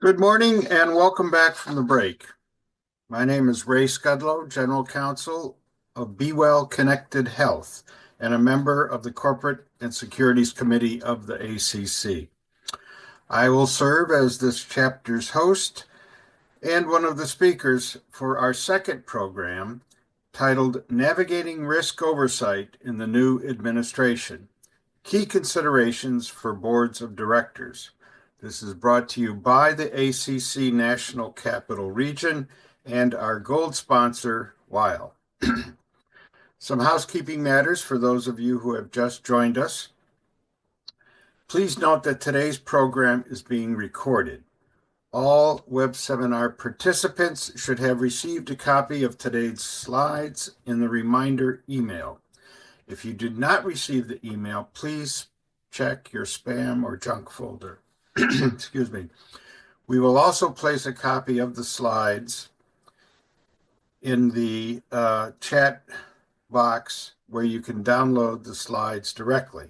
Good morning and welcome back from the break. My name is Ray Scudlow, General Counsel of Be Well Connected Health and a member of the Corporate and Securities Committee of the ACC. I will serve as this chapter's host and one of the speakers for our second program titled Navigating Risk Oversight in the New Administration. Key Considerations for Boards of Directors. This is brought to you by the ACC National Capital Region and our gold sponsor, Weil. Some housekeeping matters for those of you who have just joined us. Please note that today's program is being recorded. All web seminar participants should have received a copy of today's slides in the reminder email. If you did not receive the email, please check your spam or junk folder. Excuse me. We will also place a copy of the slides in the chat box where you can download the slides directly.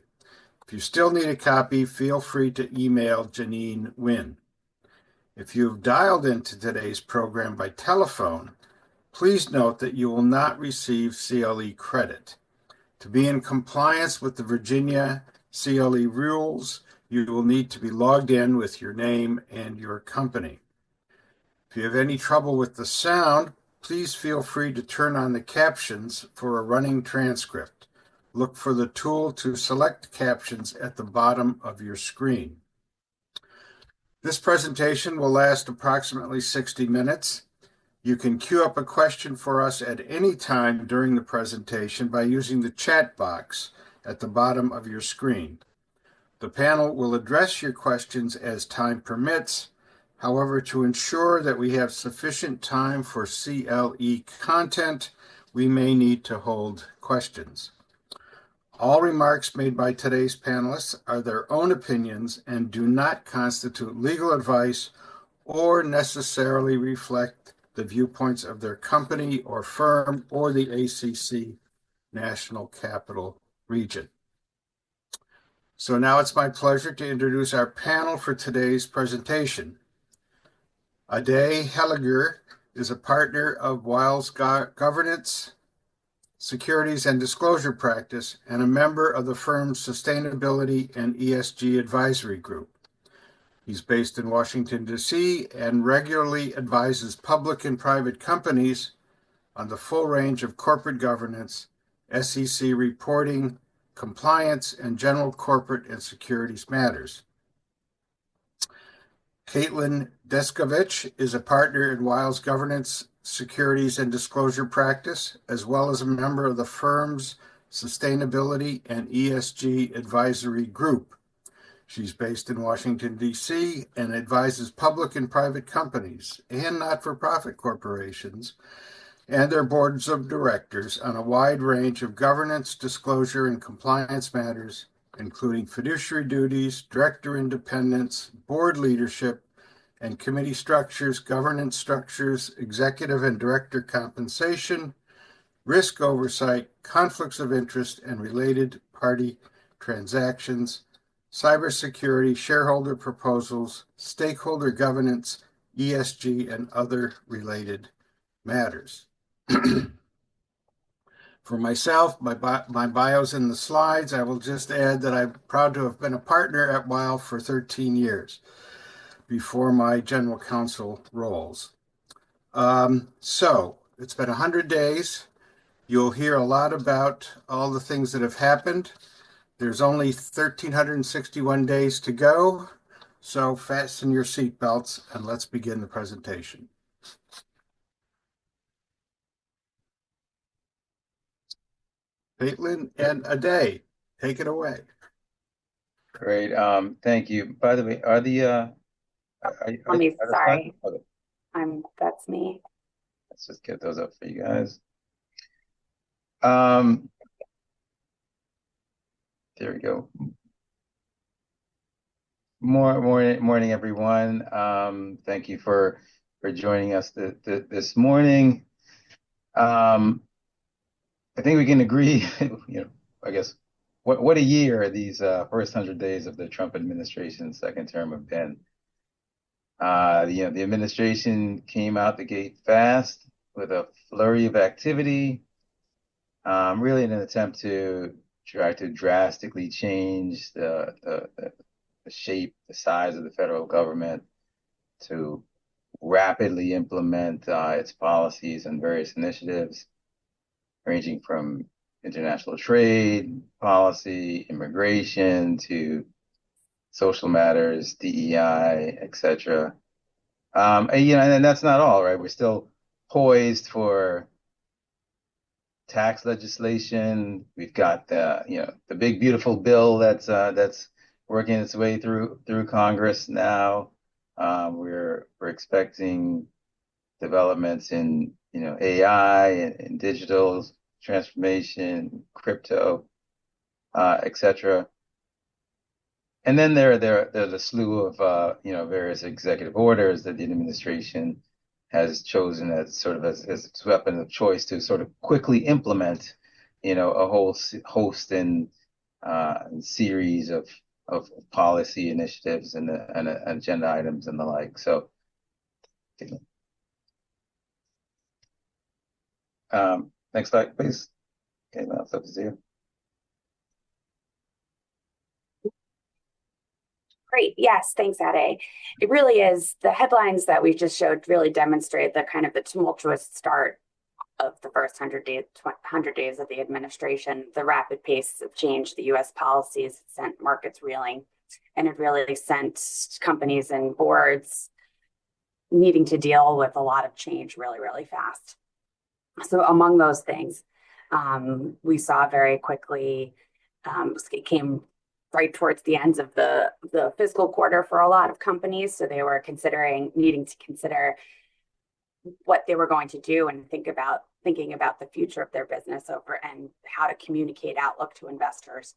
If you still need a copy, feel free to email Janine Wynn. If you've dialed into today's program by telephone, please note that you will not receive CLE credit. To be in compliance with the Virginia CLE rules, you will need to be logged in with your name and your company. If you have any trouble with the sound, please feel free to turn on the captions for a running transcript. Look for the tool to select captions at the bottom of your screen. This presentation will last approximately 60 minutes. You can queue up a question for us at any time during the presentation by using the chat box at the bottom of your screen. The panel will address your questions as time permits. However, to ensure that we have sufficient time for CLE content, we may need to hold questions. All remarks made by today's panelists are their own opinions and do not constitute legal advice or necessarily reflect the viewpoints of their company or firm or the ACC National Capital Region. So now it's my pleasure to introduce our panel for today's presentation. Ade Helliger is a partner of Weil's Governance, Securities and Disclosure Practice and a member of the firm's Sustainability and ESG Advisory Group. He's based in Washington, D.C., and regularly advises public and private companies on the full range of corporate governance, SEC reporting, compliance, and general corporate and securities matters. Caitlin Deskovich is a partner in Weil's Governance, Securities, and Disclosure Practice, as well as a member of the firm's Sustainability and ESG Advisory Group. She's based in Washington, D.C., and advises public and private companies and not-for-profit corporations and their boards of directors on a wide range of governance, disclosure, and compliance matters, including fiduciary duties, director independence, board leadership, and committee structures, governance structures, executive and director compensation, risk oversight, conflicts of interest, and related party transactions, cybersecurity, shareholder proposals, stakeholder governance, ESG, and other related matters. For myself, my bio's in the slides. I will just add that I'm proud to have been a partner at Weil for 13 years before my general counsel roles. So it's been 100 days. You'll hear a lot about all the things that have happened. There's only 1,361 days to go, so fasten your seatbelts and let's begin the presentation. Caitlin and Ade, take it away. Great. Thank you. By the way, Sorry. Okay. That's me. Let's just get those up for you guys. There we go. Morning, everyone. Thank you for joining us this morning. I think we can agree, I guess, what a year these first 100 days of the Trump administration's second term have been. The administration came out the gate fast with a flurry of activity, really in an attempt to try to drastically change the shape, the size of the federal government, to rapidly implement its policies and various initiatives, ranging from international trade policy, immigration, to social matters, DEI, etc. And that's not all, right? We're still poised for tax legislation. We've got the big beautiful bill that's working its way through Congress now. We're expecting developments in AI and digital transformation, crypto, etc. And then there's a slew of various executive orders that the administration has chosen as sort of as its weapon of choice to sort of quickly implement, a whole host and series of policy initiatives and agenda items and the like. So, next slide, please. Okay, now it's up to you. Great. Yes, thanks, Ade. It really is. The headlines that we just showed really demonstrate the kind of the tumultuous start of the first 100 days of the administration. The rapid pace of change, the U.S. policies sent markets reeling, and it really sent companies and boards needing to deal with a lot of change really, really fast. So among those things, we saw very quickly, it came right towards the ends of the fiscal quarter for a lot of companies. So they were needing to consider what they were going to do and thinking about the future of their business and how to communicate outlook to investors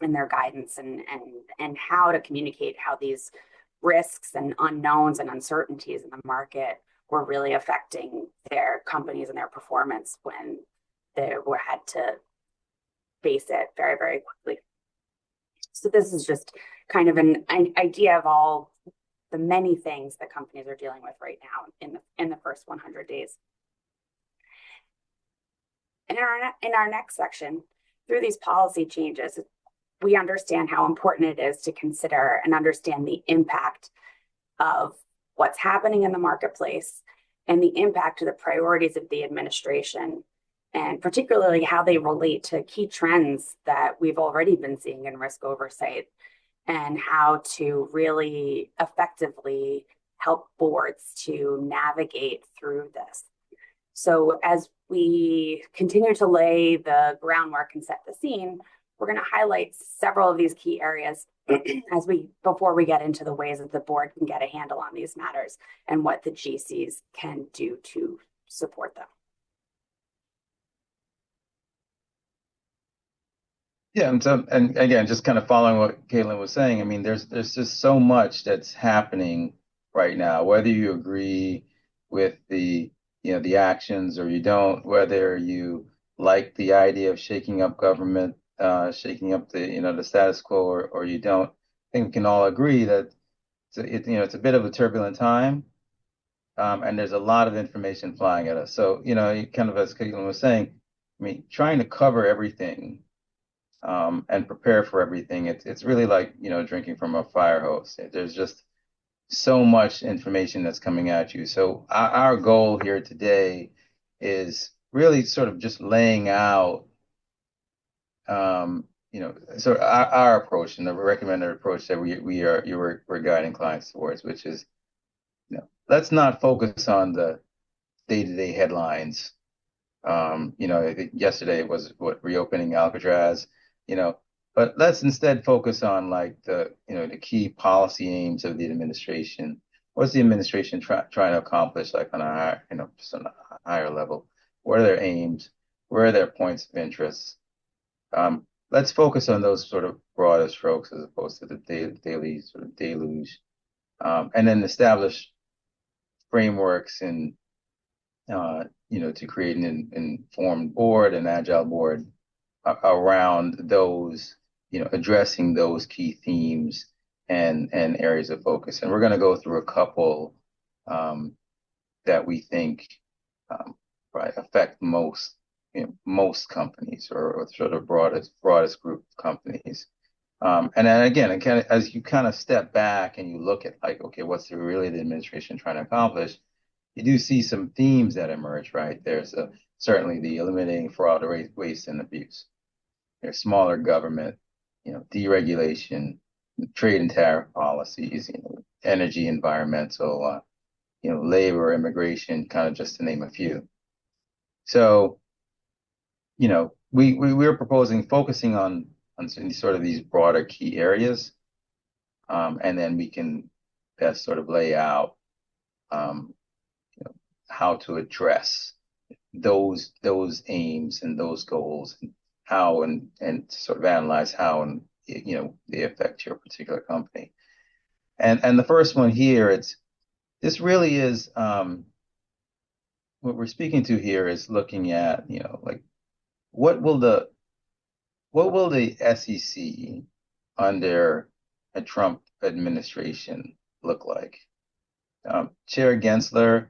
and their guidance and how to communicate how these risks and unknowns and uncertainties in the market were really affecting their companies and their performance when had to face it very, very quickly. So this is just kind of an idea of all the many things that companies are dealing with right now in the first 100 days. And in our next section, through these policy changes, we understand how important it is to consider and understand the impact of what's happening in the marketplace and the impact of the priorities of the administration, and particularly how they relate to key trends that we've already been seeing in risk oversight, and how to really effectively help boards to navigate through this. So as we continue to lay the groundwork and set the scene, we're going to highlight several of these key areas before we get into the ways that the board can get a handle on these matters and what the GCs can do to support them. Yeah, and again, just kind of following what Caitlin was saying, I mean, there's just so much that's happening right now, whether you agree with the actions or you don't, whether you like the idea of shaking up government, shaking up the status quo, or you don't. I think we can all agree that it's a bit of a turbulent time, and there's a lot of information flying at us. So, kind of as Caitlin was saying, I mean, trying to cover everything and prepare for everything. It's really like, drinking from a fire hose. There's just so much information that's coming at you. So our goal here today is really sort of just laying out, sort of our approach and the recommended approach that we're guiding clients towards, which is, let's not focus on the day-to-day headlines. I think yesterday was reopening Alcatraz, but let's instead focus on like the key policy aims of the administration. What's the administration trying to accomplish, like on a higher, just on a higher level? What are their aims? Where are their points of interest? Let's focus on those sort of broader strokes as opposed to the daily sort of deluge, and then establish frameworks and to create an informed board, an agile board around those, addressing those key themes and areas of focus. And we're going to go through a couple that we think right, affect most companies, or sort of broadest group of companies. And then again, as you kind of step back and you look at, like, okay, what's really the administration trying to accomplish? You do see some themes that emerge, right? There's certainly the eliminating fraud, waste, and abuse. There's smaller government, deregulation, trade and tariff policies, energy, environmental, labor, immigration, kind of just to name a few. So, we're proposing focusing on sort of these broader key areas, and then we can best sort of lay out how to address those aims and those goals, and how and sort of analyze how and they affect your particular company. And the first one here, this really is what we're speaking to here is looking at, like, what will the SEC under a Trump administration look like? Chair Gensler,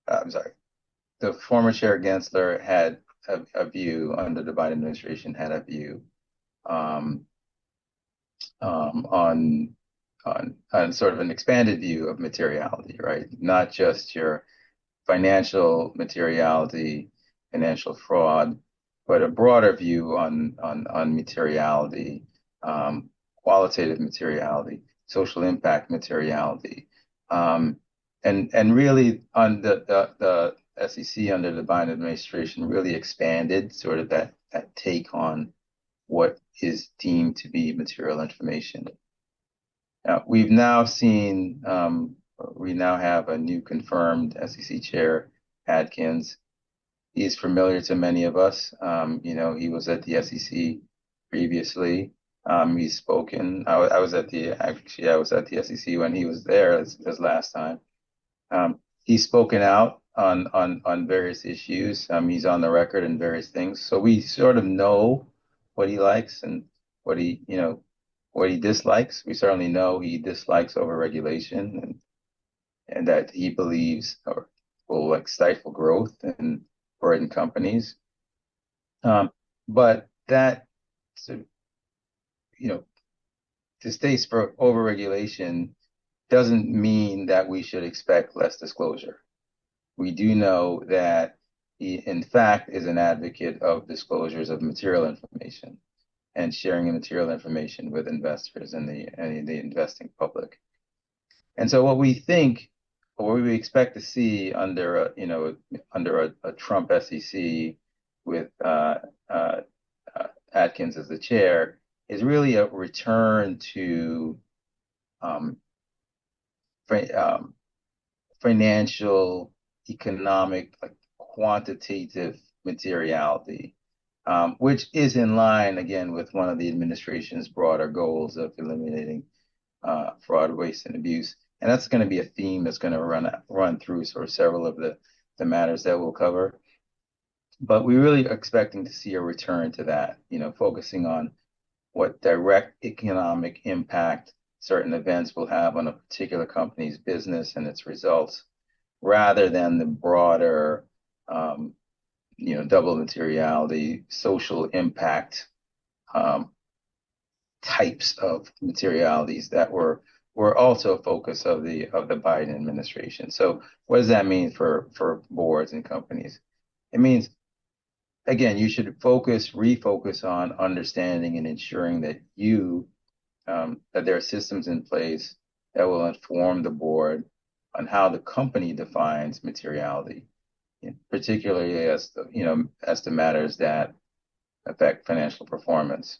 I'm sorry, the former Chair Gensler had a view, under the Biden administration, had a view on sort of an expanded view of materiality, right? Not just your financial materiality, financial fraud, but a broader view on materiality, qualitative materiality, social impact materiality, and really on the SEC under the Biden administration really expanded sort of that take on what is deemed to be material information. Now, we now have a new confirmed SEC chair, Adkins. He's familiar to many of us. He was at the SEC previously. He's spoken. I was at the SEC when he was there as last time. He's spoken out on various issues. He's on the record in various things. So we sort of know what he likes and what he dislikes. We certainly know he dislikes overregulation, and that he believes or will, like, stifle growth and burden companies. But that, distaste for overregulation doesn't mean that we should expect less disclosure. We do know that he, in fact, is an advocate of disclosures of material information and sharing of material information with investors and the investing public. And so what we think, or what we expect to see under a Trump SEC with Atkins as the chair, is really a return to financial, economic, like, quantitative materiality, which is in line, again, with one of the administration's broader goals of eliminating fraud, waste, and abuse. And that's going to be a theme that's going to run through sort of several of the matters that we'll cover. But we're really expecting to see a return to that, focusing on what direct economic impact certain events will have on a particular company's business and its results, rather than the broader, double materiality, social impact types of materialities that were also a focus of the Biden administration. So what does that mean for boards and companies? It means, again, you should refocus on understanding and ensuring that that there are systems in place that will inform the board on how the company defines materiality, particularly as to matters that affect financial performance.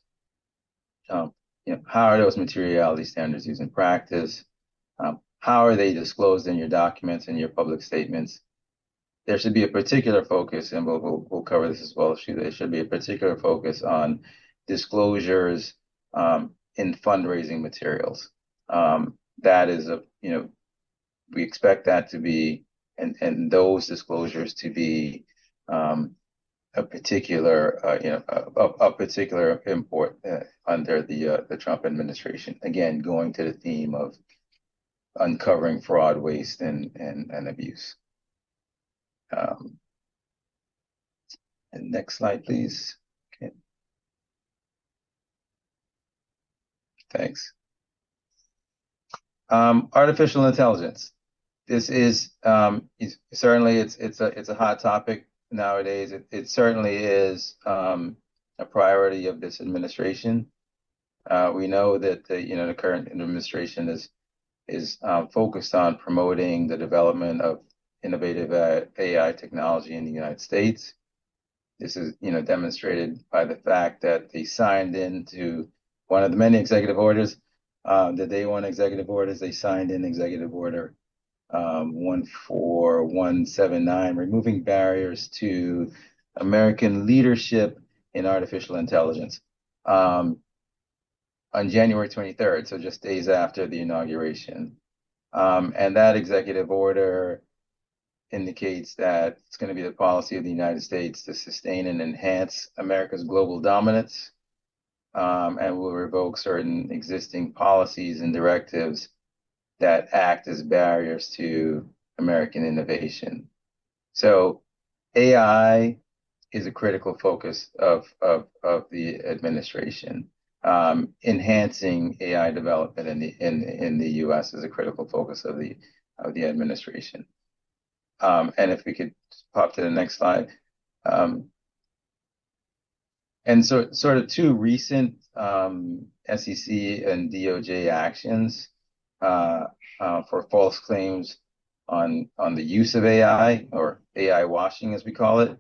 How are those materiality standards used in practice? How are they disclosed in your documents and your public statements? There should be a particular focus, and we'll cover this as well. There should be a particular focus on disclosures in fundraising materials. That is we expect that to be, and those disclosures to be a particular, a particular import under the Trump administration. Again, going to the theme of uncovering fraud, waste, and abuse. And next slide, please. Okay. Thanks. Artificial intelligence. This is certainly it's a hot topic nowadays. It certainly is a priority of this administration. We know that the current administration is focused on promoting the development of innovative AI technology in the United States. This is demonstrated by the fact that they signed into one of the many executive orders. The day one executive orders, they signed in executive order 14179, removing barriers to American leadership in artificial intelligence, on January 23rd, so just days after the inauguration. And that executive order indicates that it's going to be the policy of the United States to sustain and enhance America's global dominance, and will revoke certain existing policies and directives that act as barriers to American innovation. So AI is a critical focus of the administration. Enhancing AI development in the U.S. is a critical focus of the administration. And if we could pop to the next slide. And so sort of two recent SEC and DOJ actions for false claims on the use of AI, or AI washing as we call it,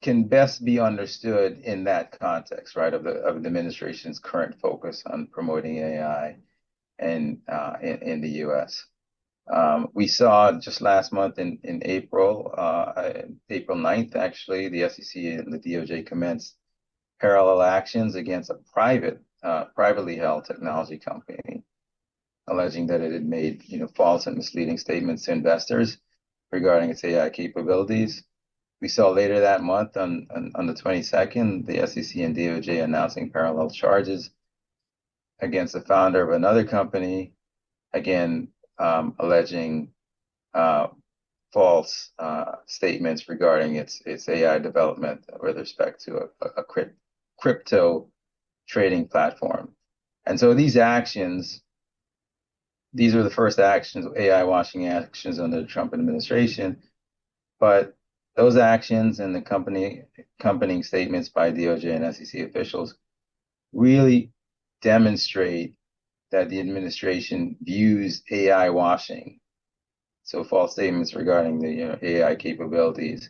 can best be understood in that context, right, of the administration's current focus on promoting AI in the U.S. We saw just last month in April 9th, actually, the SEC and the DOJ commenced parallel actions against a privately held technology company, alleging that it had made false and misleading statements to investors regarding its AI capabilities. We saw later that month, on the 22nd, the SEC and DOJ announcing parallel charges against the founder of another company, again alleging false statements regarding its AI development with respect to a crypto trading platform. And so these actions, these are the first actions, AI washing actions under the Trump administration, but those actions and the accompanying statements by DOJ and SEC officials really demonstrate that the administration views AI washing, so false statements regarding the AI capabilities,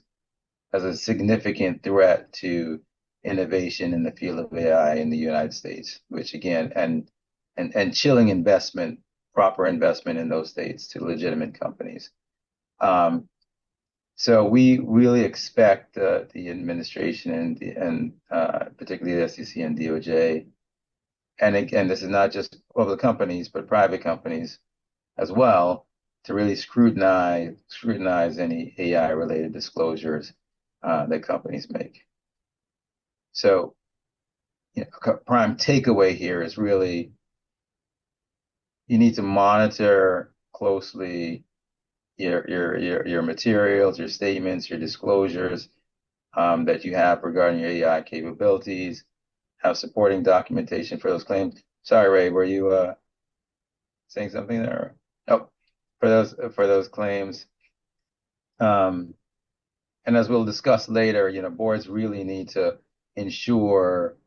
as a significant threat to innovation in the field of AI in the United States, which again, and chilling investment, proper investment in those states to legitimate companies. So we really expect the administration and particularly the SEC and DOJ, and again, this is not just public companies, but private companies as well, to really scrutinize any AI-related disclosures that companies make. So, prime takeaway here is really you need to monitor closely your materials, your statements, your disclosures that you have regarding your AI capabilities, have supporting documentation for those claims. Sorry, Ray, were you saying something there? Oh, for those claims. And as we'll discuss later, boards really need to ensure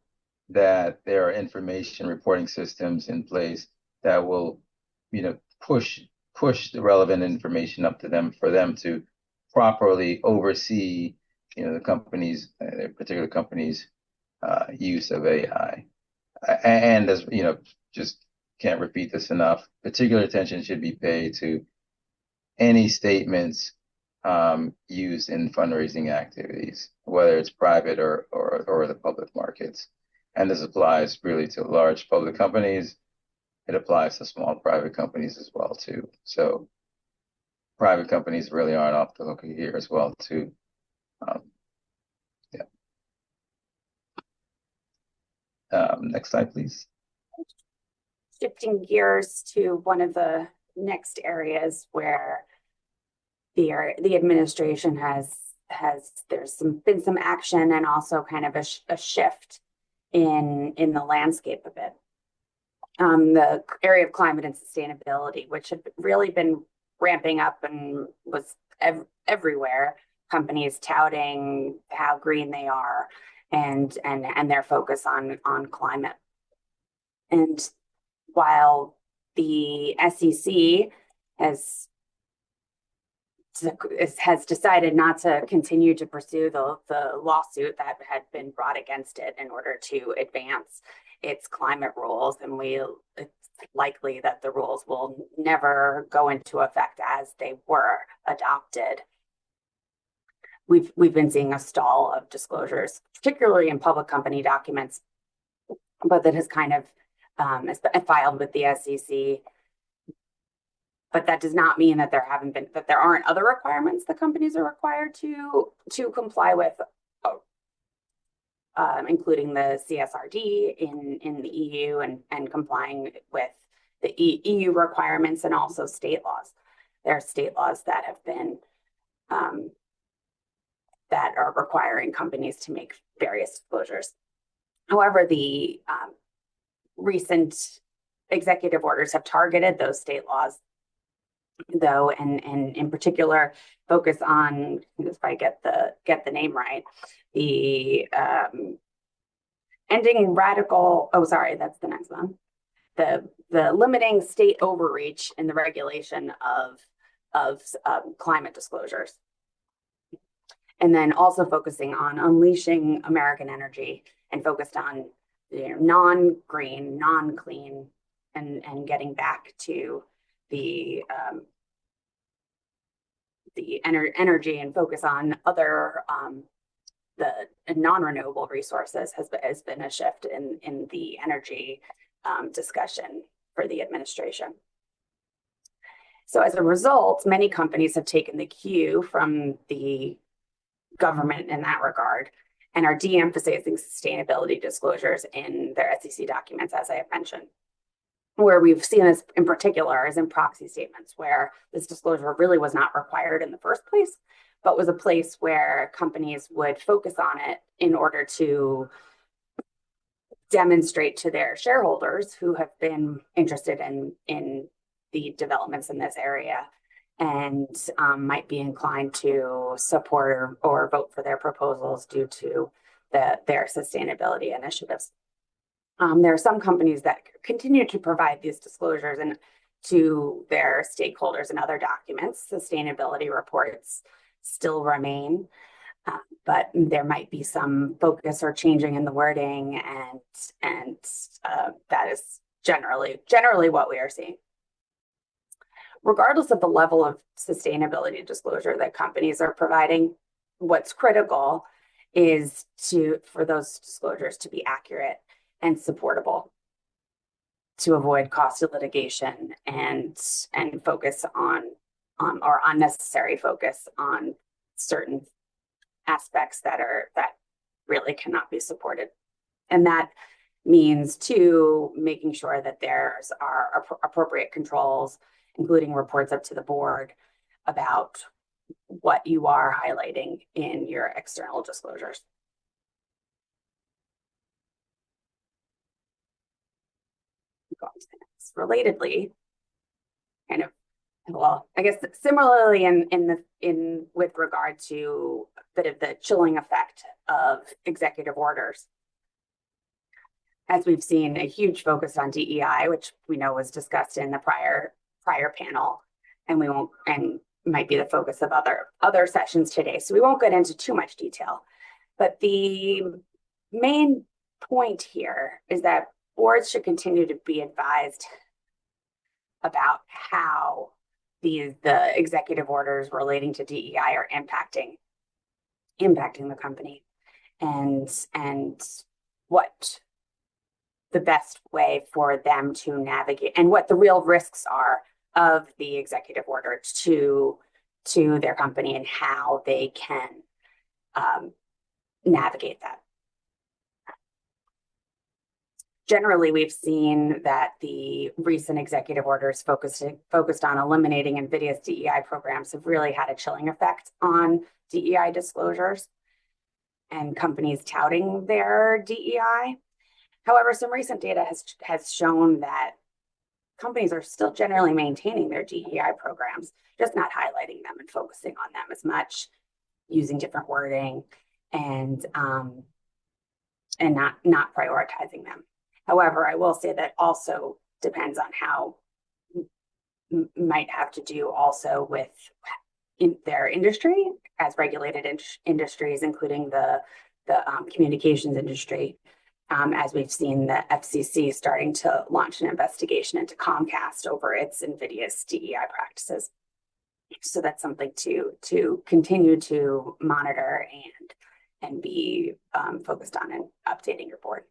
that there are information reporting systems in place that will, push the relevant information up to them for them to properly oversee, the company's, their particular company's use of AI. And as just can't repeat this enough, particular attention should be paid to any statements used in fundraising activities, whether it's private or the public markets. And this applies really to large public companies. It applies to small private companies as well too. So private companies really aren't off the hook here as well too. Um, yeah. Next slide, please. Shifting gears to one of the next areas where the administration has been some action and also kind of a shift in the landscape a bit. The area of climate and sustainability, which had really been ramping up and was everywhere. Companies touting how green they are and their focus on climate. And while the SEC has decided not to continue to pursue the lawsuit that had been brought against it in order to advance its climate rules, and it's likely that the rules will never go into effect as they were adopted. We've been seeing a stall of disclosures, particularly in public company documents, but that has kind of filed with the SEC. But that does not mean that there aren't other requirements that companies are required to comply with, including the CSRD in the EU and complying with the EU requirements and also state laws. There are state laws that have been that are requiring companies to make various disclosures. However, the recent executive orders have targeted those state laws, though, and in particular focus on, if I get the name right, the ending radical. Oh, sorry, that's the next one. The limiting state overreach in the regulation of climate disclosures, and then also focusing on unleashing American energy and focused on non-green, non-clean, and getting back to the energy and focus on other the non-renewable resources has been a shift in the energy discussion for the administration. So as a result, many companies have taken the cue from the government in that regard and are de-emphasizing sustainability disclosures in their SEC documents, as I have mentioned. Where we've seen this in particular is in proxy statements, where this disclosure really was not required in the first place, but was a place where companies would focus on it in order to demonstrate to their shareholders who have been interested in the developments in this area and might be inclined to support or vote for their proposals due to their sustainability initiatives. There are some companies that continue to provide these disclosures to their stakeholders and other documents. Sustainability reports still remain, but there might be some focus or changing in the wording, and that is generally what we are seeing. Regardless of the level of sustainability disclosure that companies are providing, what's critical is for those disclosures to be accurate and supportable, to avoid costly litigation and focus on or unnecessary focus on certain aspects that really cannot be supported. And that means too making sure that there's are appropriate controls, including reports up to the board about what you are highlighting in your external disclosures. Relatedly, kind of, well, I guess similarly in with regard to a bit of the chilling effect of executive orders, as we've seen a huge focus on DEI, which we know was discussed in the prior panel, and might be the focus of other sessions today. So we won't get into too much detail, but the main point here is that boards should continue to be advised about how the executive orders relating to DEI are impacting the company, and what the best way for them to navigate and what the real risks are of the executive order to their company, and how they can navigate that. Generally, we've seen that the recent executive orders focused on eliminating invidious DEI programs have really had a chilling effect on DEI disclosures and companies touting their DEI. However, some recent data has shown that companies are still generally maintaining their DEI programs, just not highlighting them and focusing on them as much, using different wording and not prioritizing them. However, I will say that also depends on how might have to do also with in their industry as regulated industries, including the communications industry. As we've seen the FCC starting to launch an investigation into Comcast over its invidious DEI practices. So that's something to continue to monitor and be focused on and updating your board.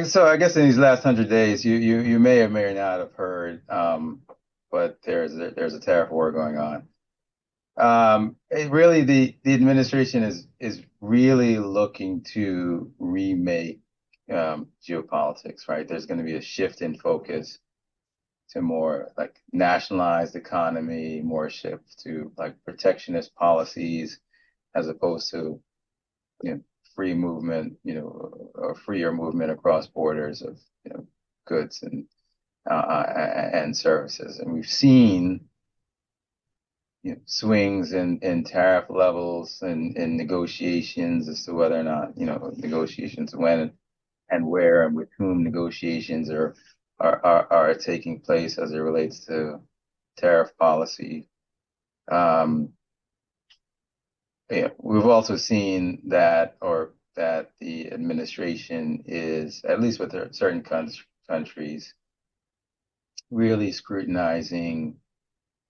So I guess in these last 100 days, you may or may not have heard, but there's a tariff war going on. Really, the administration is really looking to remake geopolitics, right? There's going to be a shift in focus to more like nationalized economy, more shift to like protectionist policies, as opposed to free movement, or freer movement across borders of goods and services. And we've seen swings in tariff levels and negotiations as to whether or not negotiations when and where and with whom negotiations are taking place as it relates to tariff policy. We've also seen that the administration is, at least with certain countries, really scrutinizing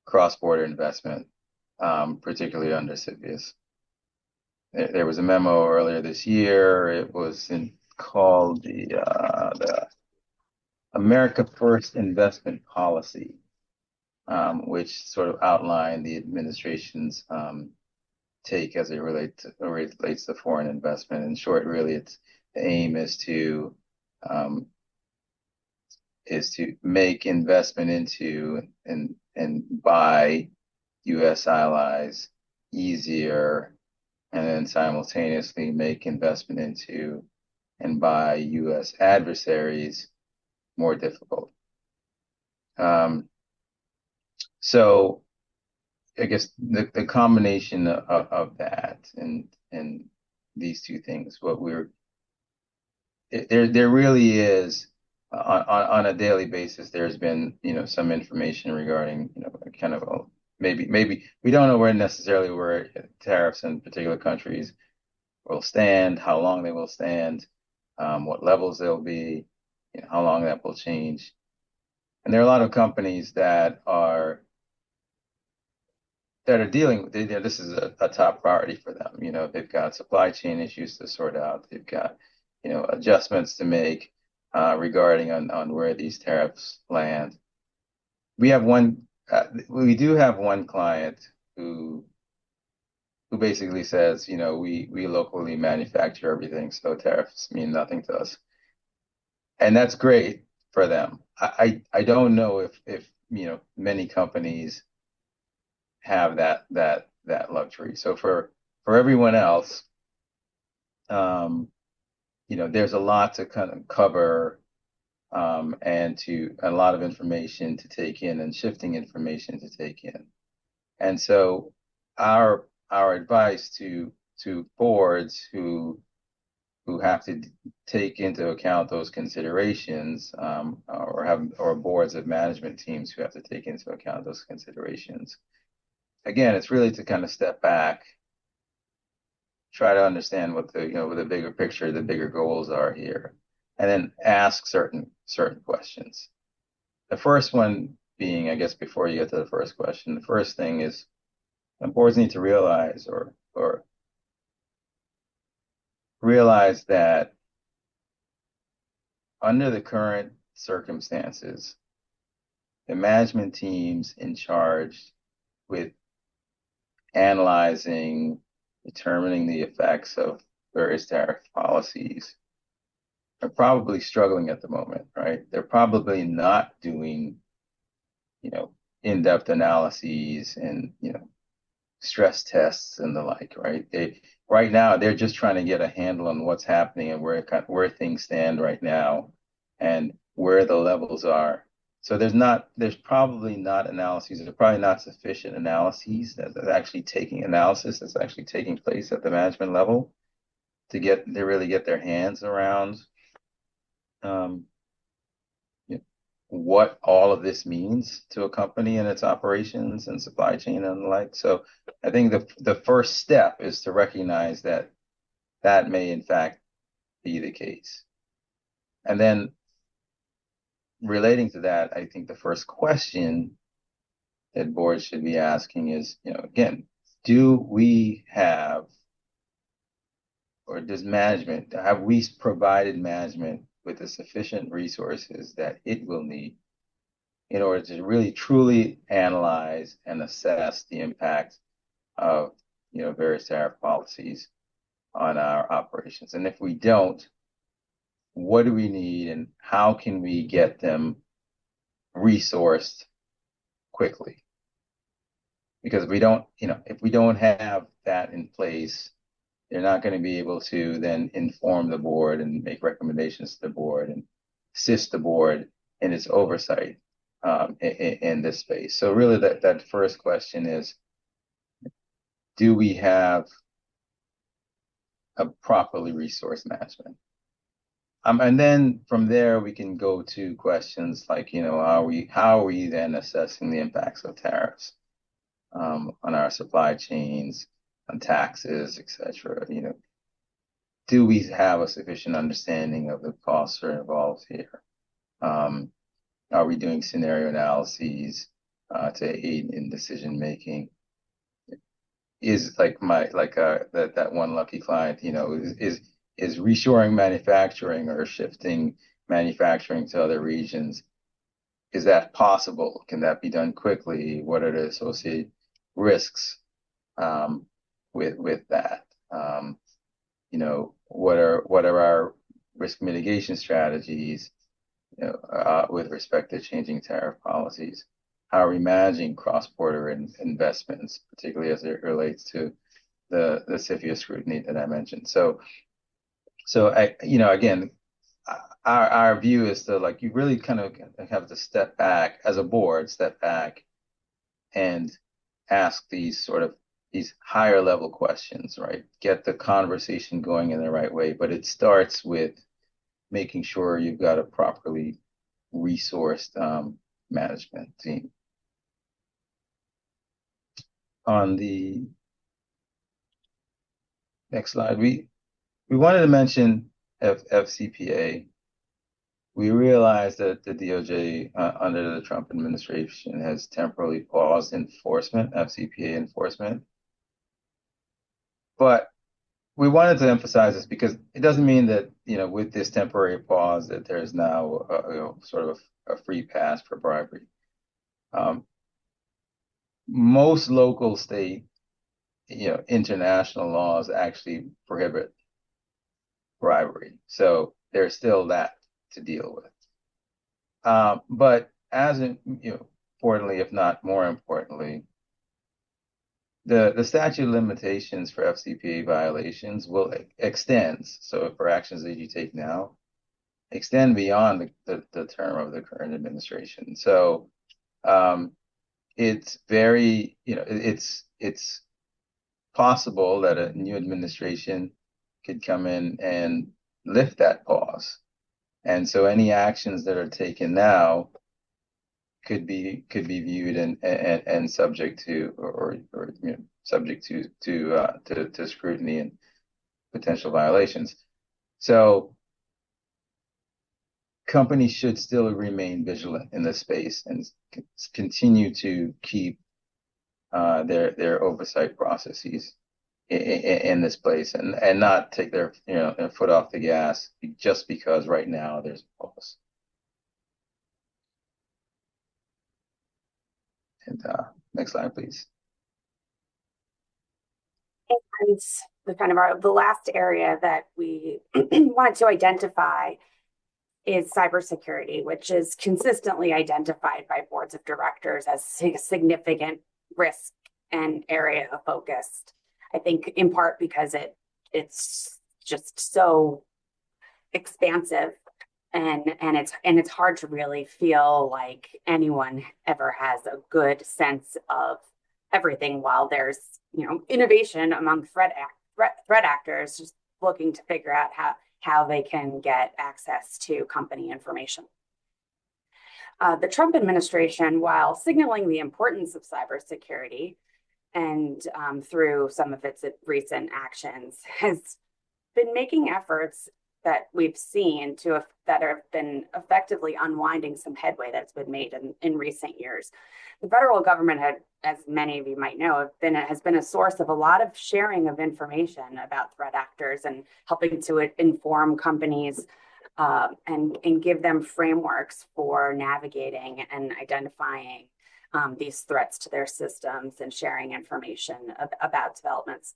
cross-border investment, particularly under CFIUS. There was a memo earlier this year. It was called the America First Investment Policy, which sort of outlined the administration's take as it relates to foreign investment. In short, really, the aim is to make investment into and buy U.S. allies easier, and then simultaneously make investment into and buy U.S. adversaries more difficult. So I guess the combination of that and these two things, there really is on a daily basis. There's been some information regarding kind of maybe we don't know necessarily where tariffs in particular countries will stand, how long they will stand, what levels they'll be, how long that will change. And there are a lot of companies that are dealing with this is a top priority for them. They've got supply chain issues to sort out. They've got adjustments to make regarding on where these tariffs land. We do have one client who basically says, we locally manufacture everything, so tariffs mean nothing to us, and that's great for them. I don't know if many companies have that luxury. So for everyone else, there's a lot to kind of cover, and a lot of information to take in and shifting information to take in. And so our advice to boards who have to take into account those considerations, or boards of management teams who have to take into account those considerations. Again, it's really to kind of step back, try to understand what the bigger picture, the bigger goals are here, and then ask certain questions. The first one being, I guess, before you get to the first question, the first thing is boards need to realize realize that under the current circumstances, the management teams in charge with analyzing, determining the effects of various tariff policies are probably struggling at the moment, right? They're probably not doing, in-depth analyses and, stress tests and the like, right? Right now they're just trying to get a handle on what's happening and where things stand right now and where the levels are. So there's probably not analyses, there's probably not sufficient analyses that's actually taking place at the management level to really get their hands around um, what all of this means to a company and its operations and supply chain and the like. So I think the first step is to recognize that that may in fact be the case. And then relating to that, I think the first question that boards should be asking is, again, do we have, or have we provided management with the sufficient resources that it will need in order to really truly analyze and assess the impact of various tariff policies on our operations? And if we don't, what do we need and how can we get them resourced quickly? Because if we don't have that in place, they're not going to be able to then inform the board and make recommendations to the board and assist the board in its oversight in this space. So really that first question is, do we have a properly resourced management? And then from there we can go to questions like, how are we then assessing the impacts of tariffs on our supply chains, on taxes, etc. Do we have a sufficient understanding of the costs that are involved here? Are we doing scenario analyses to aid in decision making? Is that one lucky client, is reshoring manufacturing or shifting manufacturing to other regions? Is that possible? Can that be done quickly? What are the associated risks with that? What are our risk mitigation strategies with respect to changing tariff policies? How are we managing cross-border investments, particularly as it relates to the CFIUS scrutiny that I mentioned? So again, our view is to you really kind of have to step back as a board, and ask these higher level questions, right? Get the conversation going in the right way, but it starts with making sure you've got a properly resourced management team. On the next slide, we wanted to mention FCPA. We realized that the DOJ under the Trump administration has temporarily paused FCPA enforcement. But we wanted to emphasize this because it doesn't mean that, with this temporary pause that there's now a free pass for bribery. Most local, state, international laws actually prohibit bribery. So there's still that to deal with. But importantly, if not more importantly, the statute of limitations for FCPA violations will extend. So for actions that you take now, extend beyond the term of the current administration. So it's very, it's possible that a new administration could come in and lift that pause. And so any actions that are taken now could be viewed and subject to subject to scrutiny and potential violations. So companies should still remain vigilant in this space and continue to keep their oversight processes in this place and not take their foot off the gas just because right now there's a pause. And next slide, please. And the last area that we wanted to identify is cybersecurity, which is consistently identified by boards of directors as a significant risk and area of focus. I think in part because it's just so expansive, and it's hard to really feel like anyone ever has a good sense of everything, while there's innovation among threat actors just looking to figure out how they can get access to company information. The Trump administration, while signaling the importance of cybersecurity and through some of its recent actions, has been making efforts that we've seen that have been effectively unwinding some headway that's been made in recent years. The federal government had, as many of you might know, has been a source of a lot of sharing of information about threat actors and helping to inform companies and give them frameworks for navigating and identifying these threats to their systems and sharing information about developments.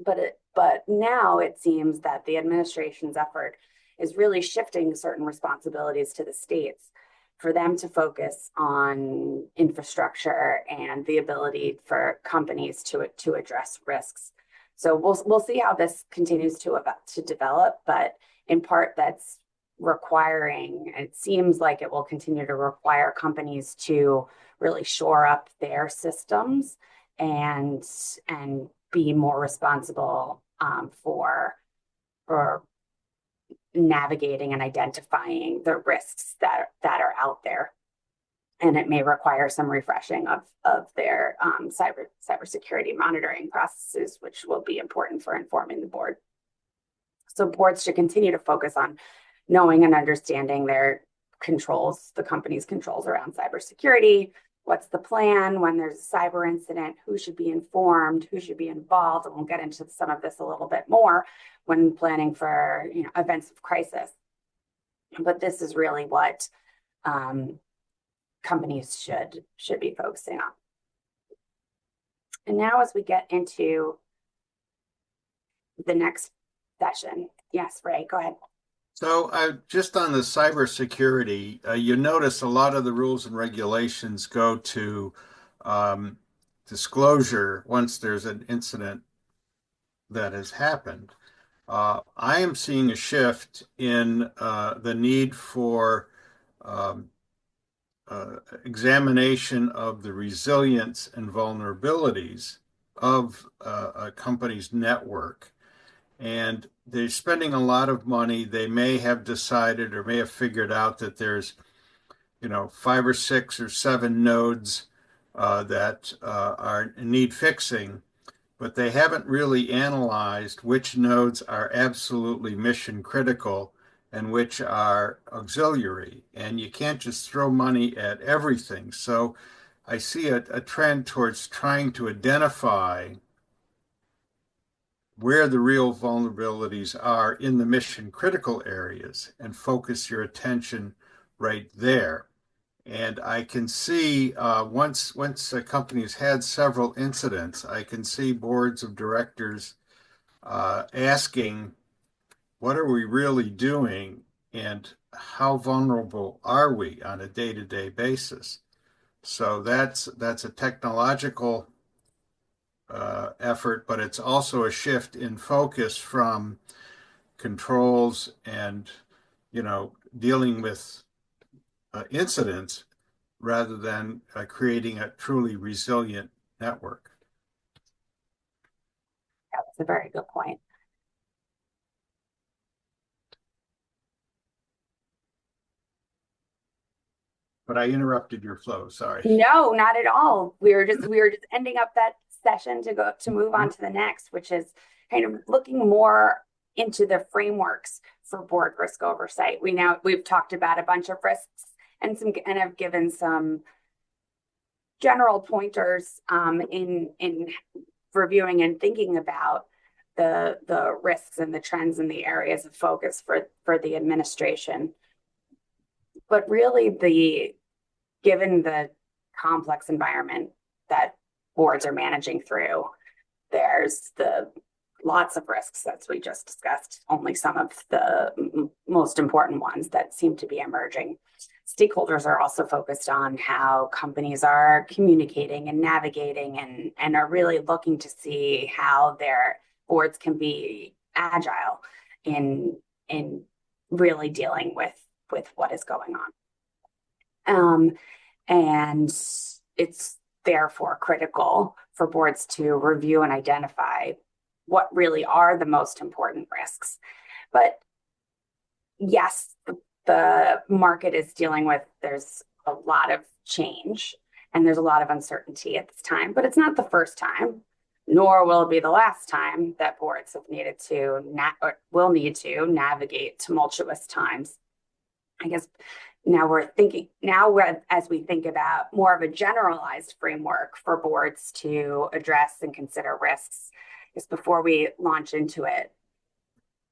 But now it seems that the administration's effort is really shifting certain responsibilities to the states for them to focus on infrastructure and the ability for companies to address risks. So we'll see how this continues to develop, but in part that's requiring, it seems like it will continue to require companies to really shore up their systems and be more responsible for navigating and identifying the risks that are out there. And it may require some refreshing of their cybersecurity monitoring processes, which will be important for informing the board. So boards should continue to focus on knowing and understanding their controls, the company's controls around cybersecurity. What's the plan when there's a cyber incident? Who should be informed? Who should be involved? And we'll get into some of this a little bit more when planning for events of crisis. But this is really what companies should be focusing on. And now, as we get into the next session, yes, Ray, go ahead. So just on the cybersecurity, you notice a lot of the rules and regulations go to disclosure once there's an incident that has happened. I am seeing a shift in the need for examination of the resilience and vulnerabilities of a company's network. And they're spending a lot of money. They may have decided or may have figured out that there's, 5 or 6 or 7 nodes that need fixing, but they haven't really analyzed which nodes are absolutely mission critical and which are auxiliary. And you can't just throw money at everything. So I see a trend towards trying to identify where the real vulnerabilities are in the mission critical areas and focus your attention right there. And I can see once a company has had several incidents, I can see boards of directors asking, what are we really doing and how vulnerable are we on a day-to-day basis? So that's a technological effort, but it's also a shift in focus from controls and, dealing with incidents rather than creating a truly resilient network. Yeah, that's a very good point. But I interrupted your flow. Sorry. No, not at all. We were just ending up that session to move on to the next, which is kind of looking more into the frameworks for board risk oversight. We've talked about a bunch of risks and have given some general pointers in reviewing and thinking about the risks and the trends and the areas of focus for the administration. But really, given the complex environment that boards are managing through. There's the lots of risks, as we just discussed, only some of the most important ones that seem to be emerging. Stakeholders are also focused on how companies are communicating and navigating and are really looking to see how their boards can be agile in really dealing with what is going on. And it's therefore critical for boards to review and identify what really are the most important risks. But yes, the market is dealing with, there's a lot of change and there's a lot of uncertainty at this time, but it's not the first time, nor will it be the last time that boards have needed to, or will need to navigate tumultuous times. I guess as we think about more of a generalized framework for boards to address and consider risks, just before we launch into it,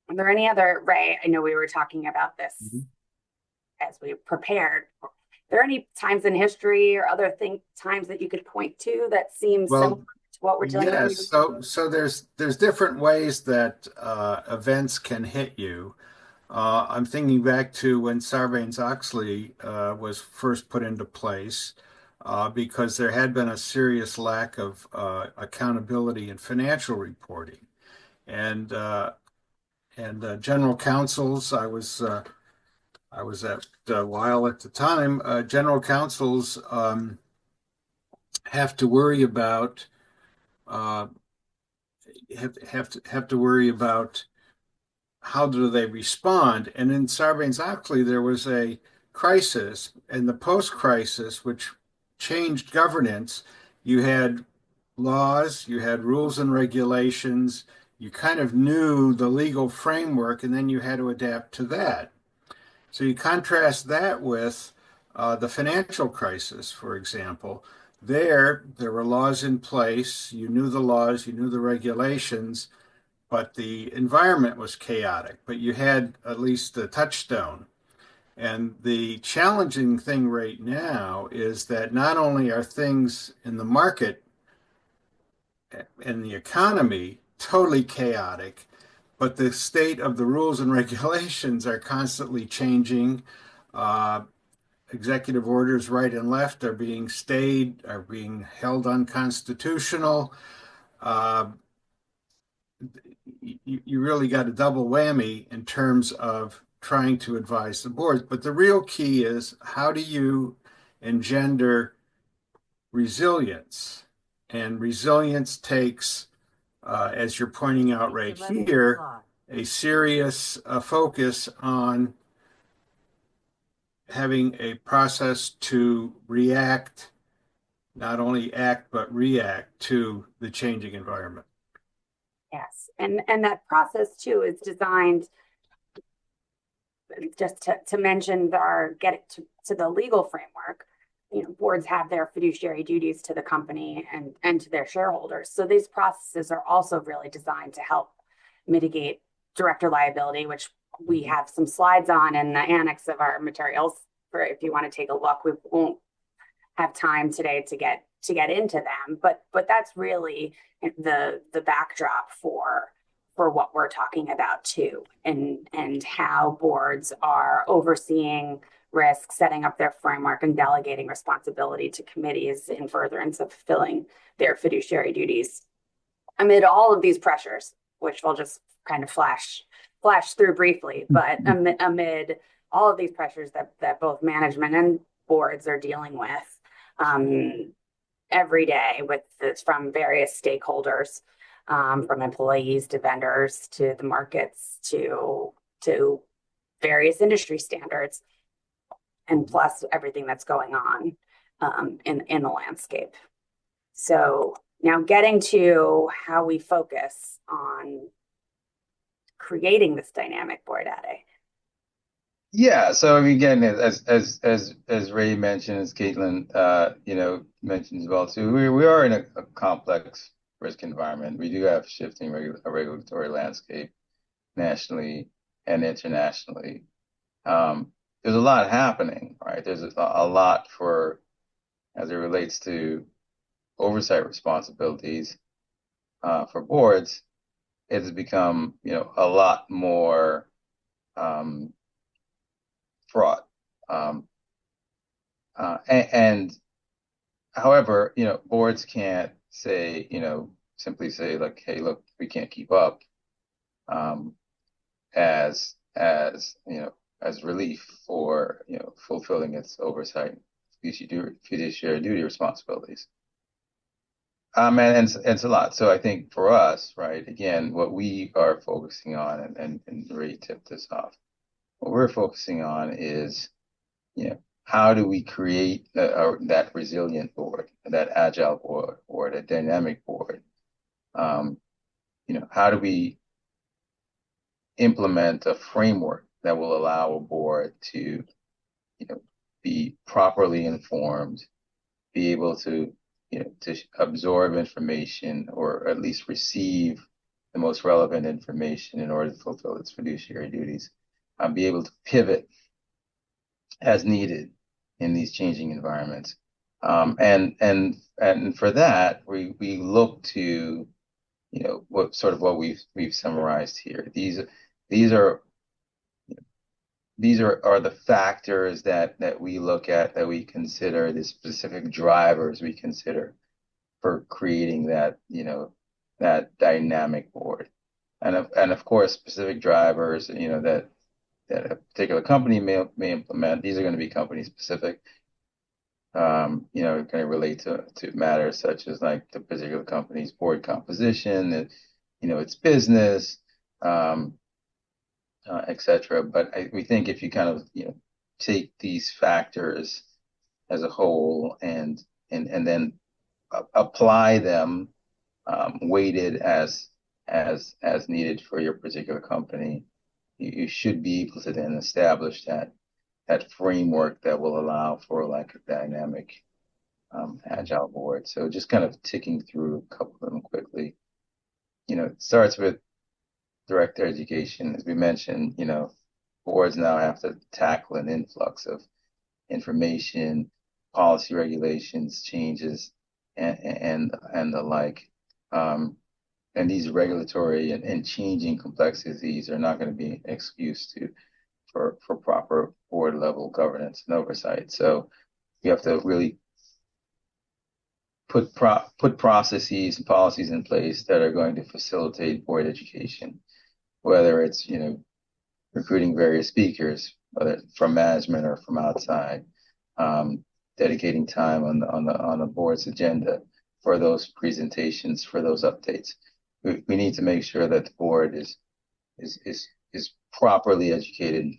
are there any other, Ray, I know we were talking about this as we prepared. Are there any times in history or other times that you could point to that seems similar to what we're dealing with? Yes, so there's different ways that events can hit you. I'm thinking back to when Sarbanes-Oxley was first put into place, because there had been a serious lack of accountability in financial reporting. And general counsels, I was at Weil at the time. General counsels have to worry about have to worry about how do they respond. And in Sarbanes-Oxley, there was a crisis, and the post-crisis, which changed governance. You had laws, you had rules and regulations, you kind of knew the legal framework, and then you had to adapt to that. So you contrast that with the financial crisis, for example. There were laws in place, you knew the laws, you knew the regulations, but the environment was chaotic, but you had at least the touchstone. And the challenging thing right now is that not only are things in the market and the economy totally chaotic, but the state of the rules and regulations are constantly changing. Uh, Executive orders right and left are being stayed, are being held unconstitutional. Uh, you really got a double whammy in terms of trying to advise the boards. But the real key is, how do you engender resilience? And resilience takes, as you're pointing out right here, a serious focus on having a process to react, not only act, but react to the changing environment. Yes, and that process too is designed, just to mention get it to the legal framework. Boards have their fiduciary duties to the company and to their shareholders. So these processes are also really designed to help mitigate director liability, which we have some slides on in the annex of our materials for if you want to take a look. We won't have time today to get into them, but that's really the backdrop for what we're talking about too, and how boards are overseeing risk, setting up their framework, and delegating responsibility to committees in furtherance of fulfilling their fiduciary duties amid all of these pressures, which we'll just kind of flash through briefly. But amid all of these pressures that both management and boards are dealing with every day, with this from various stakeholders, from employees to vendors to the markets to various industry standards, and plus everything that's going on in the landscape. So now getting to how we focus on creating this dynamic board, Ade. Yeah, so I mean, again, as Ray mentioned, as Caitlin mentioned as well too, we are in a complex risk environment. We do have shifting regulatory landscape nationally and internationally. There's a lot happening, right? There's a lot for as it relates to oversight responsibilities for boards, it has become, a lot more fraught. And however, boards can't say, simply say like, hey, look, we can't keep up um, as relief for, fulfilling its oversight fiduciary duty responsibilities. And it's a lot. So I think for us, right, again, what we are focusing on, and Ray tipped this off, what we're focusing on is, how do we create that resilient board, that agile board, a dynamic board? How do we implement a framework that will allow a board to, be properly informed, be able to, to absorb information or at least receive the most relevant information in order to fulfill its fiduciary duties, be able to pivot as needed in these changing environments. And for that, we look to, what we've summarized here. These are the factors that we look at, that we consider, the specific drivers we consider for creating that, that dynamic board. And of course, specific drivers, that a particular company may implement. These are going to be company specific. Going to relate to matters such as like the particular company's board composition, and, its business, etc. But we think if you kind of, take these factors as a whole and then apply them, weighted as needed for your particular company, you should be able to then establish that framework that will allow for like a dynamic, agile board. So just kind of ticking through a couple of them quickly. It starts with direct education. As we mentioned, boards now have to tackle an influx of information, policy regulations, changes, and the like. And these regulatory and changing complexities are not going to be an excuse for proper board level governance and oversight. So you have to really put processes and policies in place that are going to facilitate board education, whether it's, recruiting various speakers, whether from management or from outside, dedicating time on the board's agenda for those presentations, for those updates. We need to make sure that the board is properly educated and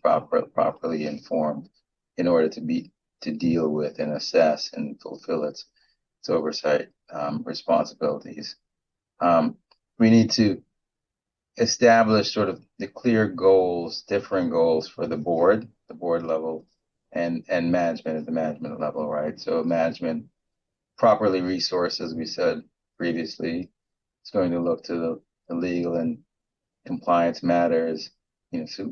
properly informed in order to deal with and assess and fulfill its oversight responsibilities. We need to establish sort of the clear goals, differing goals for the board level, and management at the management level, right? So management properly resourced, as we said previously, it's going to look to the legal and compliance matters,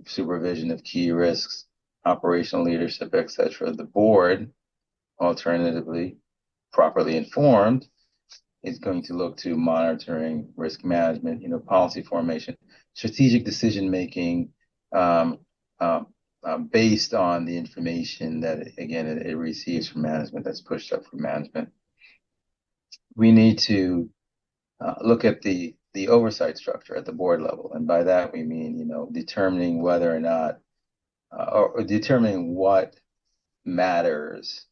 supervision of key risks, operational leadership, etc. The board, alternatively, properly informed, is going to look to monitoring, risk management, policy formation, strategic decision making, based on the information that, again, it receives from management, that's pushed up from management. We need to look at the oversight structure at the board level, and by that we mean, determining whether or not, or determining what matters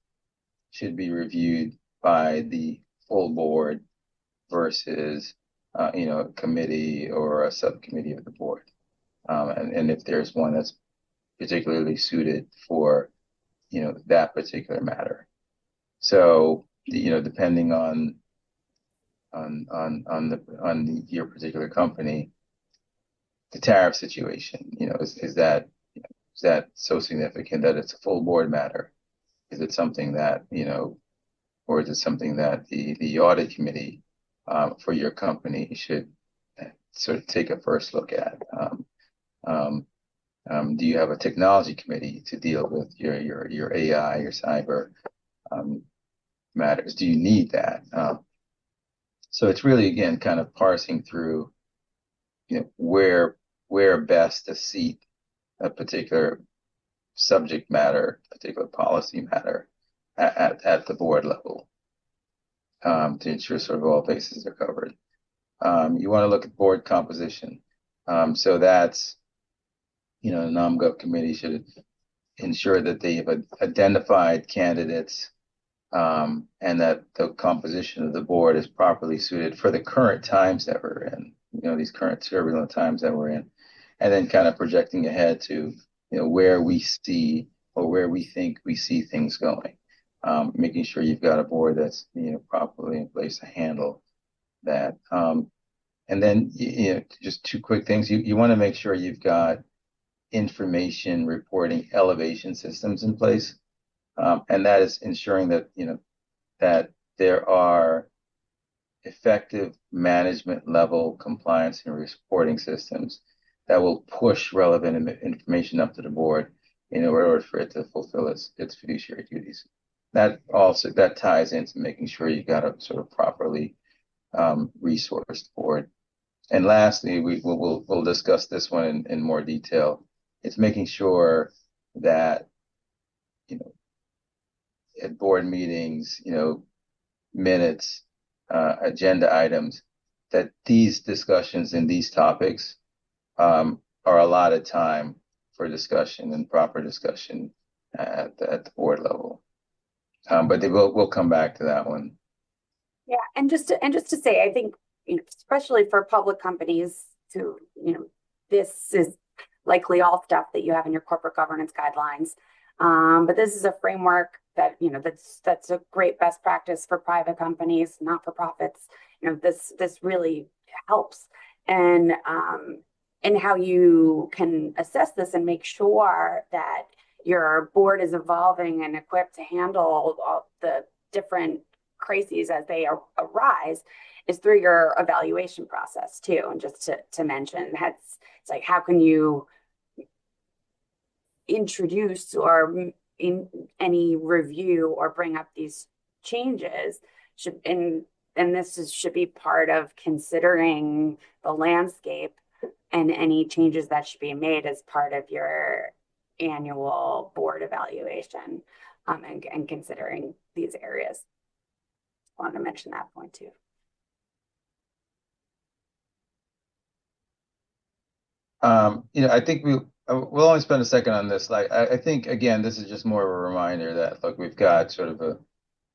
should be reviewed by the full board versus, a committee or a subcommittee of the board. And if there's one that's particularly suited for, that particular matter. So, depending on your particular company, the tariff situation, is that so significant that it's a full board matter? Is it something that, or is it something that the audit committee for your company should sort of take a first look at? Do you have a technology committee to deal with your AI, your cyber? matters? Do you need that? So it's really, again, kind of parsing through, where best to seat a particular subject matter, particular policy matter at the board level, to ensure sort of all bases are covered. You want to look at board composition. So that's, the NomGov committee should ensure that they have identified candidates, and that the composition of the board is properly suited for the current times that we're in, these current turbulent times that we're in, and then kind of projecting ahead to, where we see or where we think we see things going, making sure you've got a board that's, properly in place to handle that. And then, just two quick things. You want to make sure you've got information reporting elevation systems in place. And that is ensuring that, that there are effective management level compliance and reporting systems that will push relevant information up to the board in order for it to fulfill its fiduciary duties. That ties into making sure you got a sort of properly resourced board. And lastly, we'll discuss this one in more detail. It's making sure that, at board meetings, minutes, agenda items, that these discussions and these topics are allotted time for discussion and proper discussion at the board level. But we'll come back to that one. Yeah, and just to say, I think, especially for public companies, to this is likely all stuff that you have in your corporate governance guidelines. But this is a framework that, that's a great best practice for private companies, not for profits. This really helps. And how you can assess this and make sure that your board is evolving and equipped to handle all the different crises as they arise is through your evaluation process too. And just to mention, it's like, how can you introduce or in any review or bring up these changes and this should be part of considering the landscape and any changes that should be made as part of your annual board evaluation, and considering these areas. I wanted to mention that point too. I think we'll only spend a second on this. Like, I think, again, this is just more of a reminder that, look, we've got sort of a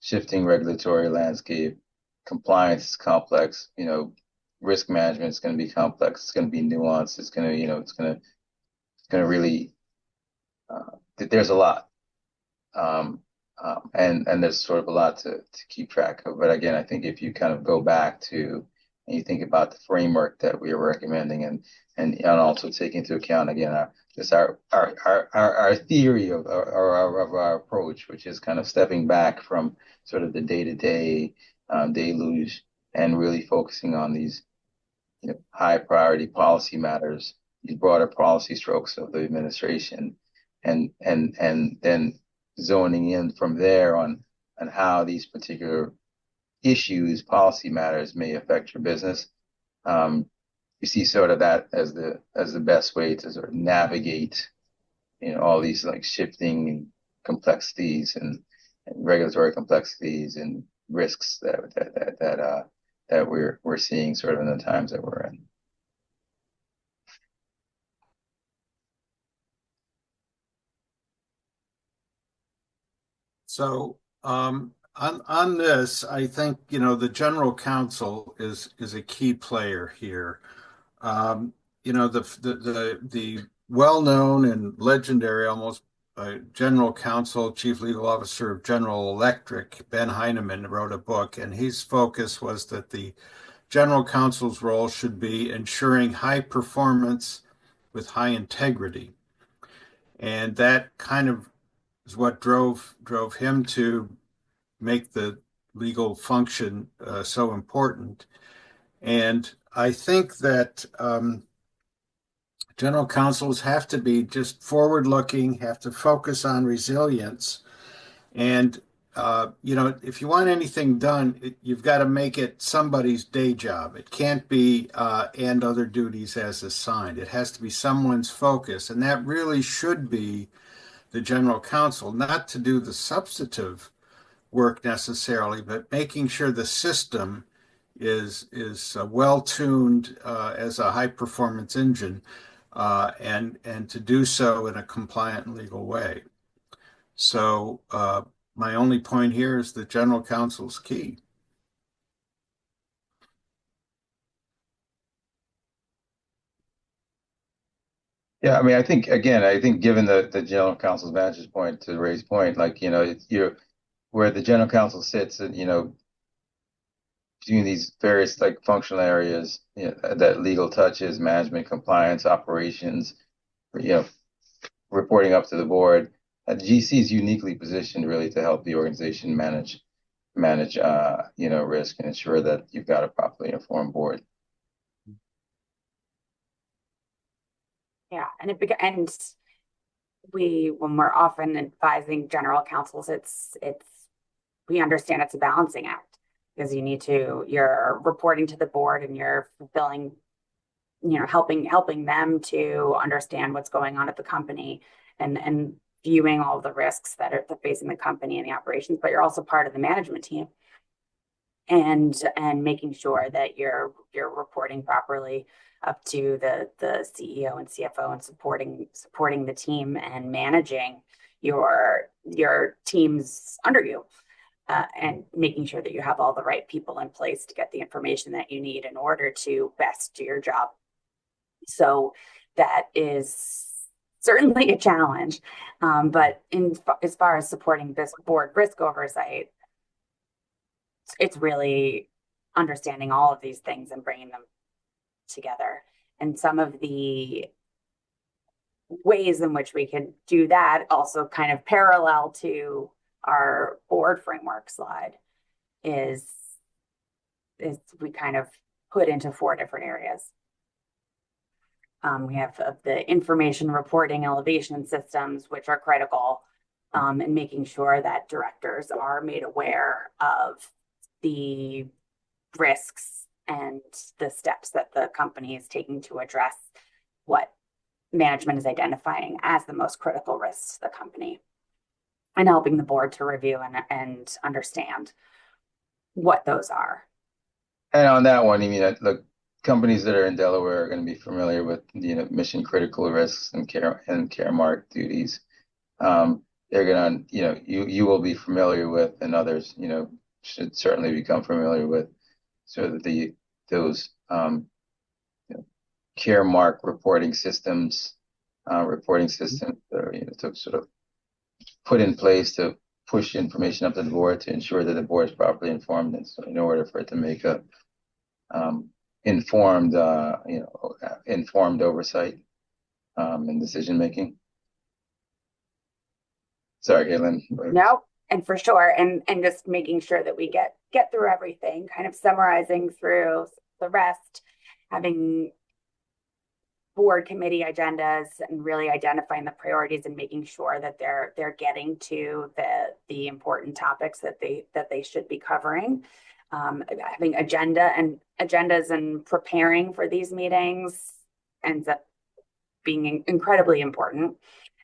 shifting regulatory landscape. Compliance is complex. Risk management is going to be complex. It's going to be nuanced. It's going to, it's going to really, there's a lot. And there's sort of a lot to keep track of. But again, I think if you kind of go back to and you think about the framework that we are recommending, and also take into account again our theory of our approach, which is kind of stepping back from sort of the day-to-day deluge and really focusing on these high priority policy matters, these broader policy strokes of the administration, and then zoning in from there on how these particular issues, policy matters may affect your business. You see sort of that as the best way to sort of navigate, all these like shifting complexities and regulatory complexities and risks that we're seeing sort of in the times that we're in. So on this, I think, the general counsel is a key player here. The well-known and legendary almost general counsel, chief legal officer of General Electric, Ben Heineman, wrote a book, and his focus was that the general counsel's role should be ensuring high performance with high integrity. And that kind of is what drove him to make the legal function so important. And I think that general counsels have to be just forward-looking, have to focus on resilience, and if you want anything done, you've got to make it somebody's day job. It can't be and other duties as assigned. It has to be someone's focus, and that really should be the general counsel, not to do the substantive work necessarily, but making sure the system is well tuned as a high performance engine, and to do so in a compliant and legal way. So my only point here is that general counsel's key. Yeah, I mean, I think given the general counsel's vantage point, to Ray's point, like, you're where the general counsel sits and, between these various like functional areas, that legal touches, management, compliance, operations, you know, reporting up to the board. GC is uniquely positioned really to help the organization manage risk and ensure that you've got a properly informed board. Yeah, and when we're often advising general counsels, we understand it's a balancing act because you're reporting to the board and you're fulfilling, helping them to understand what's going on at the company and viewing all the risks that are facing the company and the operations, but you're also part of the management team and making sure that you're reporting properly up to the CEO and CFO and supporting the team and managing your teams under you, and making sure that you have all the right people in place to get the information that you need in order to best do your job. So that is certainly a challenge, but as far as supporting this board risk oversight, it's really understanding all of these things and bringing them together. And some of the ways in which we can do that also kind of parallel to our board framework slide is we kind of put into 4 different areas. We have the information reporting elevation systems, which are critical, in making sure that directors are made aware of the risks and the steps that the company is taking to address what management is identifying as the most critical risks to the company, and helping the board to review and understand what those are. And on that one, I mean, look, companies that are in Delaware are going to be familiar with, mission critical risks and care mark duties. They're going to, you will be familiar with, and others, should certainly become familiar with, sort of those care mark reporting systems that are, to sort of put in place to push information up to the board to ensure that the board is properly informed, and so in order for it to make a informed oversight in decision making. Sorry, Caitlin. No, and for sure, and just making sure that we get through everything, kind of summarizing through the rest, having board committee agendas and really identifying the priorities and making sure that they're getting to the important topics that they should be covering. Having agendas and preparing for these meetings ends up being incredibly important,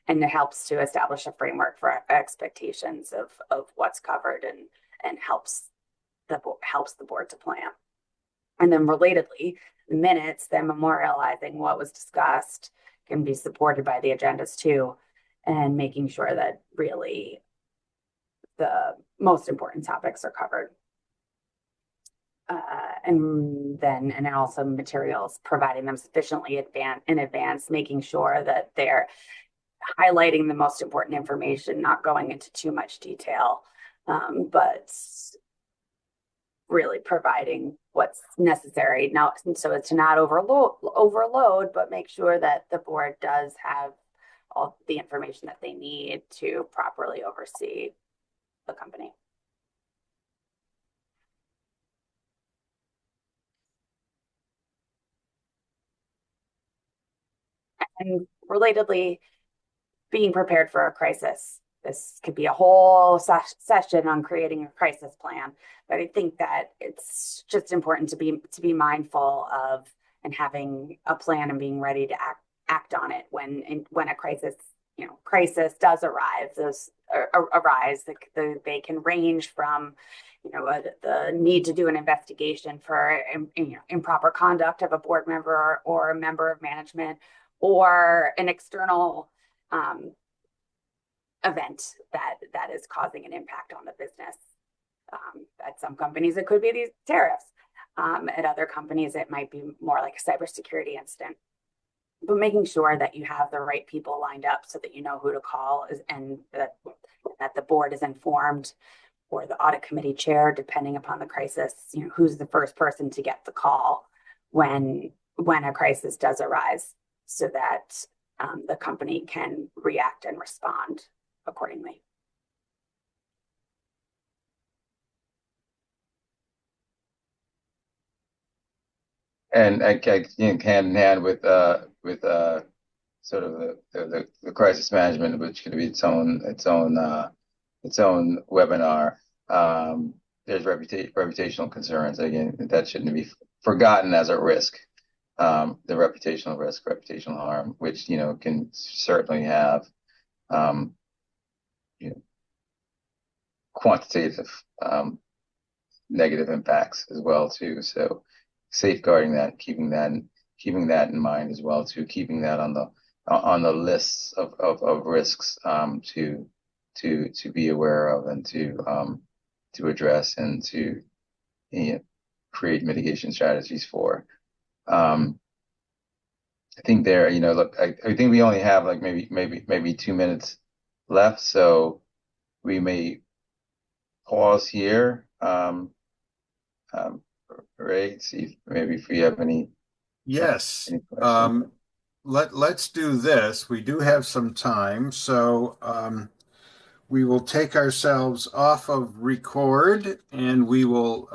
and it helps to establish a framework for expectations of what's covered and helps the board to plan. And then relatedly, minutes, then memorializing what was discussed can be supported by the agendas too, and making sure that really the most important topics are covered. And then also materials, providing them sufficiently in advance, making sure that they're highlighting the most important information, not going into too much detail, but really providing what's necessary now, so as to not overload, but make sure that the board does have all the information that they need to properly oversee the company. And relatedly, being prepared for a crisis this could be a whole session on creating a crisis plan, but I think that it's just important to be mindful of and having a plan and being ready to act on it when a crisis does arise. They can range from the need to do an investigation for improper conduct of a board member or a member of management, or an external event that is causing an impact on the business. At some companies, it could be these tariffs. At other companies, it might be more like a cybersecurity incident. But making sure that you have the right people lined up so that you know who to call and that the board is informed, or the audit committee chair, depending upon the crisis, who's the first person to get the call when a crisis does arise, so that the company can react and respond accordingly. And hand in hand with sort of the crisis management, which could be its own webinar. There's reputational concerns. Again, that shouldn't be forgotten as a risk. The reputational risk, reputational harm, which can certainly have quantitative negative impacts as well too. So safeguarding that, keeping that in mind as well too, keeping that on the lists of risks to be aware of, and to address, and to create mitigation strategies for. I think look, I think we only have like maybe 2 minutes left, so we may pause here. Ray, see if we have any. Yes. Any questions. Let's do this. We do have some time, so we will take ourselves off of record, and we will